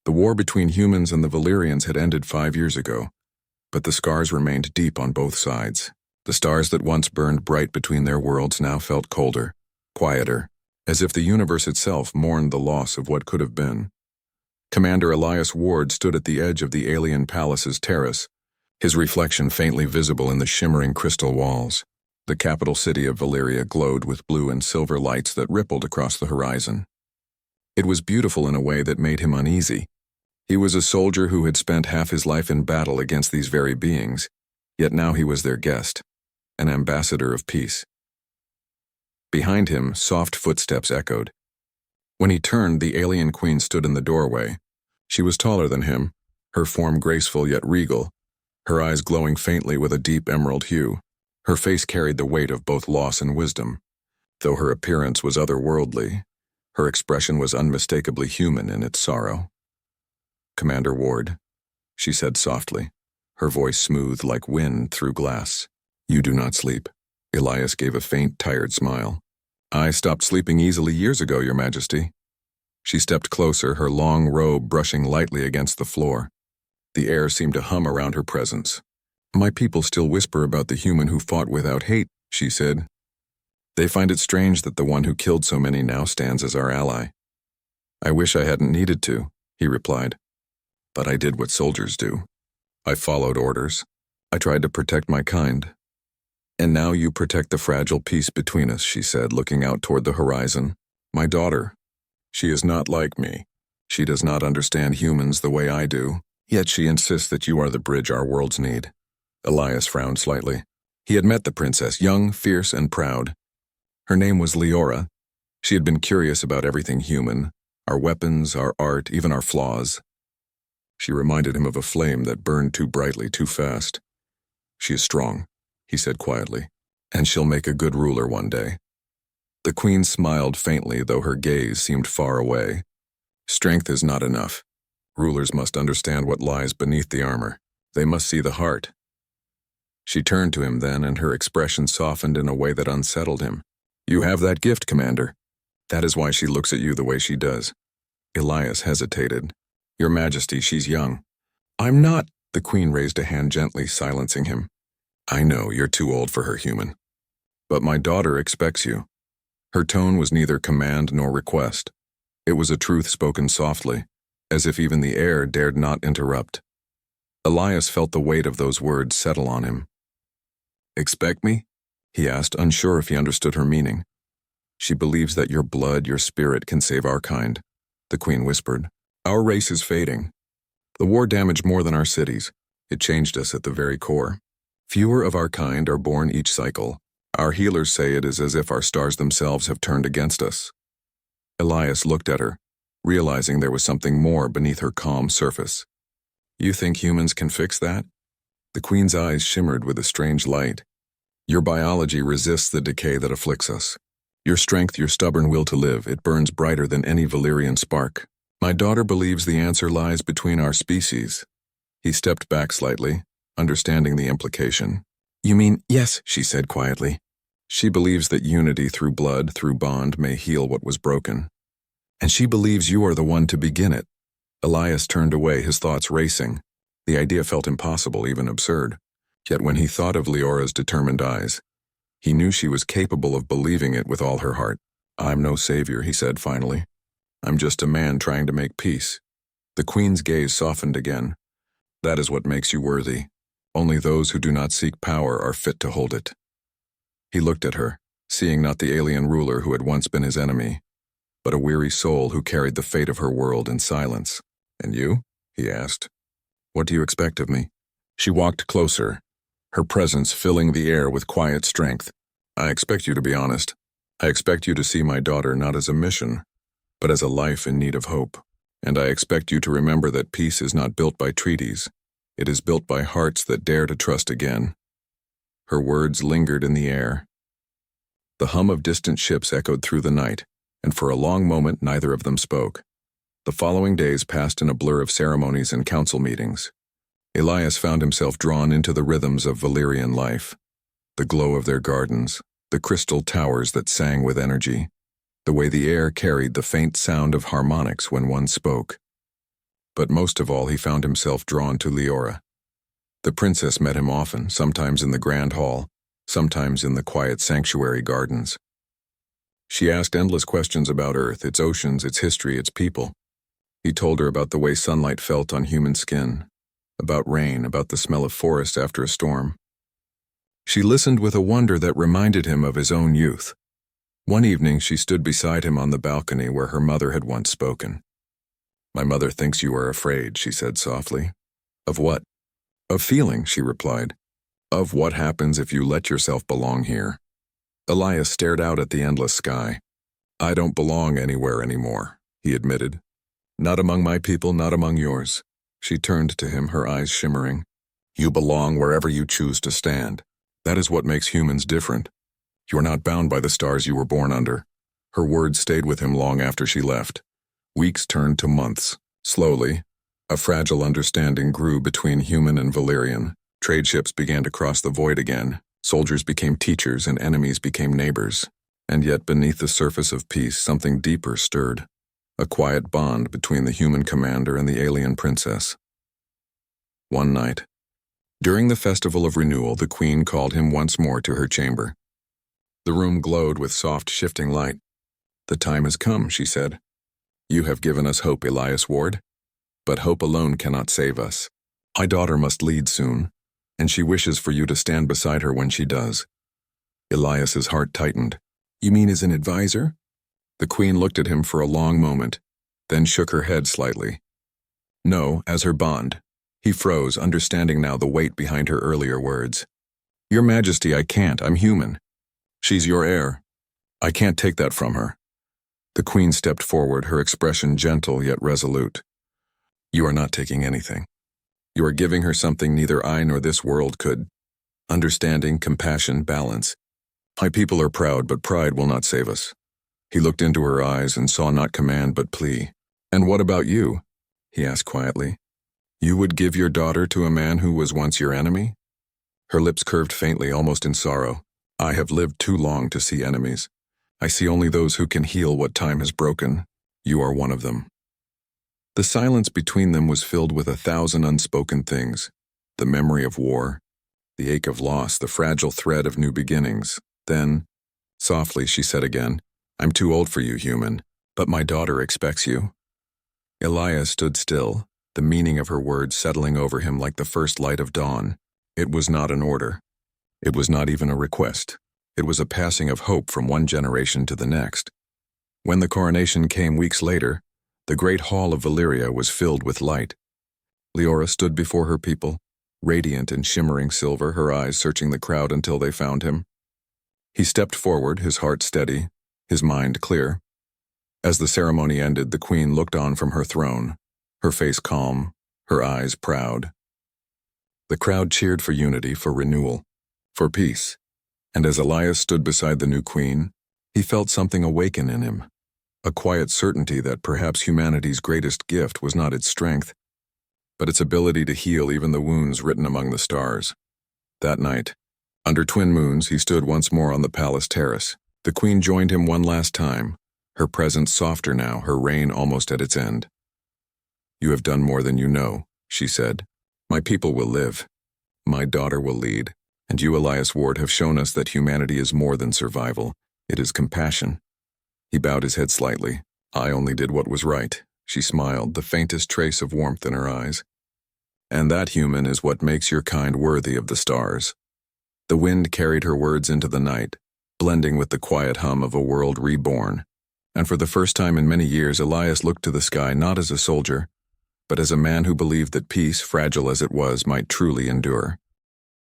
The war between humans and the Valyrians had ended 5 years ago, but the scars remained deep on both sides. The stars that once burned bright between their worlds now felt colder, quieter, as if the universe itself mourned the loss of what could have been. Commander Elias Ward stood at the edge of the alien palace's terrace, his reflection faintly visible in the shimmering crystal walls. The capital city of Valyria glowed with blue and silver lights that rippled across the horizon. It was beautiful in a way that made him uneasy. He was a soldier who had spent half his life in battle against these very beings, yet now he was their guest, an ambassador of peace. Behind him, soft footsteps echoed. When he turned, the alien queen stood in the doorway. She was taller than him, her form graceful yet regal, her eyes glowing faintly with a deep emerald hue. Her face carried the weight of both loss and wisdom. Though her appearance was otherworldly, her expression was unmistakably human in its sorrow. "Commander Ward," she said softly, her voice smooth like wind through glass. "You do not sleep." Elias gave a faint, tired smile. "I stopped sleeping easily years ago, Your Majesty." She stepped closer, her long robe brushing lightly against the floor. The air seemed to hum around her presence. "My people still whisper about the human who fought without hate," she said. "They find it strange that the one who killed so many now stands as our ally." "I wish I hadn't needed to," he replied. "But I did what soldiers do. I followed orders. I tried to protect my kind. And now you protect the fragile peace between us," she said, looking out toward the horizon. "My daughter. She is not like me. She does not understand humans the way I do, yet she insists that you are the bridge our worlds need." Elias frowned slightly. He had met the princess, young, fierce, and proud. Her name was Leora. She had been curious about everything human, our weapons, our art, even our flaws. She reminded him of a flame that burned too brightly, too fast. "She is strong," he said quietly, "and she'll make a good ruler one day." The queen smiled faintly, though her gaze seemed far away. "Strength is not enough. Rulers must understand what lies beneath the armor. They must see the heart." She turned to him then, and her expression softened in a way that unsettled him. "You have that gift, Commander. That is why she looks at you the way she does." Elias hesitated. "Your Majesty, she's young." "I'm not." The queen raised a hand gently, silencing him. "I know, you're too old for her, human. But my daughter expects you." Her tone was neither command nor request. It was a truth spoken softly, as if even the air dared not interrupt. Elias felt the weight of those words settle on him. "Expect me?" he asked, unsure if he understood her meaning. "She believes that your blood, your spirit, can save our kind," the queen whispered. "Our race is fading. The war damaged more than our cities. It changed us at the very core. Fewer of our kind are born each cycle. Our healers say it is as if our stars themselves have turned against us." Elias looked at her, realizing there was something more beneath her calm surface. "You think humans can fix that?" The queen's eyes shimmered with a strange light. "Your biology resists the decay that afflicts us. Your strength, your stubborn will to live, it burns brighter than any Valyrian spark. My daughter believes the answer lies between our species." He stepped back slightly, understanding the implication. "You mean, yes," she said quietly. "She believes that unity through blood, through bond, may heal what was broken. And she believes you are the one to begin it." Elias turned away, his thoughts racing. The idea felt impossible, even absurd. Yet when he thought of Leora's determined eyes, he knew she was capable of believing it with all her heart. "I'm no savior," he said finally. "I'm just a man trying to make peace." The queen's gaze softened again. "That is what makes you worthy. Only those who do not seek power are fit to hold it." He looked at her, seeing not the alien ruler who had once been his enemy, but a weary soul who carried the fate of her world in silence. "And you?" he asked. "What do you expect of me?" She walked closer, her presence filling the air with quiet strength. "I expect you to be honest. I expect you to see my daughter not as a mission, but as a life in need of hope. And I expect you to remember that peace is not built by treaties. It is built by hearts that dare to trust again." Her words lingered in the air. The hum of distant ships echoed through the night, and for a long moment neither of them spoke. The following days passed in a blur of ceremonies and council meetings. Elias found himself drawn into the rhythms of Valyrian life. The glow of their gardens, the crystal towers that sang with energy, the way the air carried the faint sound of harmonics when one spoke. But most of all, he found himself drawn to Leora. The princess met him often, sometimes in the grand hall, sometimes in the quiet sanctuary gardens. She asked endless questions about Earth, its oceans, its history, its people. He told her about the way sunlight felt on human skin, about rain, about the smell of forest after a storm. She listened with a wonder that reminded him of his own youth. One evening she stood beside him on the balcony where her mother had once spoken. "My mother thinks you are afraid," she said softly. "Of what?" "Of feeling," she replied. "Of what happens if you let yourself belong here." Elias stared out at the endless sky. "I don't belong anywhere anymore," he admitted. "Not among my people, not among yours." She turned to him, her eyes shimmering. "You belong wherever you choose to stand. That is what makes humans different. You are not bound by the stars you were born under." Her words stayed with him long after she left. Weeks turned to months. Slowly, a fragile understanding grew between human and Valyrian. Trade ships began to cross the void again. Soldiers became teachers and enemies became neighbors. And yet beneath the surface of peace, something deeper stirred. A quiet bond between the human commander and the alien princess. One night, during the festival of renewal, the queen called him once more to her chamber. The room glowed with soft, shifting light. "The time has come," she said. "You have given us hope, Elias Ward. But hope alone cannot save us. My daughter must lead soon, and she wishes for you to stand beside her when she does." Elias's heart tightened. "You mean as an advisor?" The queen looked at him for a long moment, then shook her head slightly. "No, as her bond." He froze, understanding now the weight behind her earlier words. "Your Majesty, I can't. I'm human. She's your heir. I can't take that from her." The queen stepped forward, her expression gentle yet resolute. "You are not taking anything. You are giving her something neither I nor this world could. Understanding, compassion, balance. My people are proud, but pride will not save us." He looked into her eyes and saw not command but plea. "And what about you?" he asked quietly. "You would give your daughter to a man who was once your enemy?" Her lips curved faintly, almost in sorrow. "I have lived too long to see enemies. I see only those who can heal what time has broken. You are one of them." The silence between them was filled with 1,000 unspoken things. The memory of war, the ache of loss, the fragile thread of new beginnings. Then, softly, she said again, "I'm too old for you, human, but my daughter expects you." Elias stood still, the meaning of her words settling over him like the first light of dawn. It was not an order. It was not even a request. It was a passing of hope from one generation to the next. When the coronation came weeks later, the great hall of Valyria was filled with light. Leora stood before her people, radiant in shimmering silver, her eyes searching the crowd until they found him. He stepped forward, his heart steady, his mind clear. As the ceremony ended, the queen looked on from her throne, her face calm, her eyes proud. The crowd cheered for unity, for renewal, for peace. And as Elias stood beside the new queen, he felt something awaken in him, a quiet certainty that perhaps humanity's greatest gift was not its strength, but its ability to heal even the wounds written among the stars. That night, under twin moons, he stood once more on the palace terrace. The queen joined him one last time, her presence softer now, her reign almost at its end. "You have done more than you know," she said. "My people will live. My daughter will lead. And you, Elias Ward, have shown us that humanity is more than survival. It is compassion." He bowed his head slightly. "I only did what was right." She smiled, the faintest trace of warmth in her eyes. "And that, human, is what makes your kind worthy of the stars." The wind carried her words into the night, blending with the quiet hum of a world reborn. And for the first time in many years, Elias looked to the sky not as a soldier, but as a man who believed that peace, fragile as it was, might truly endure.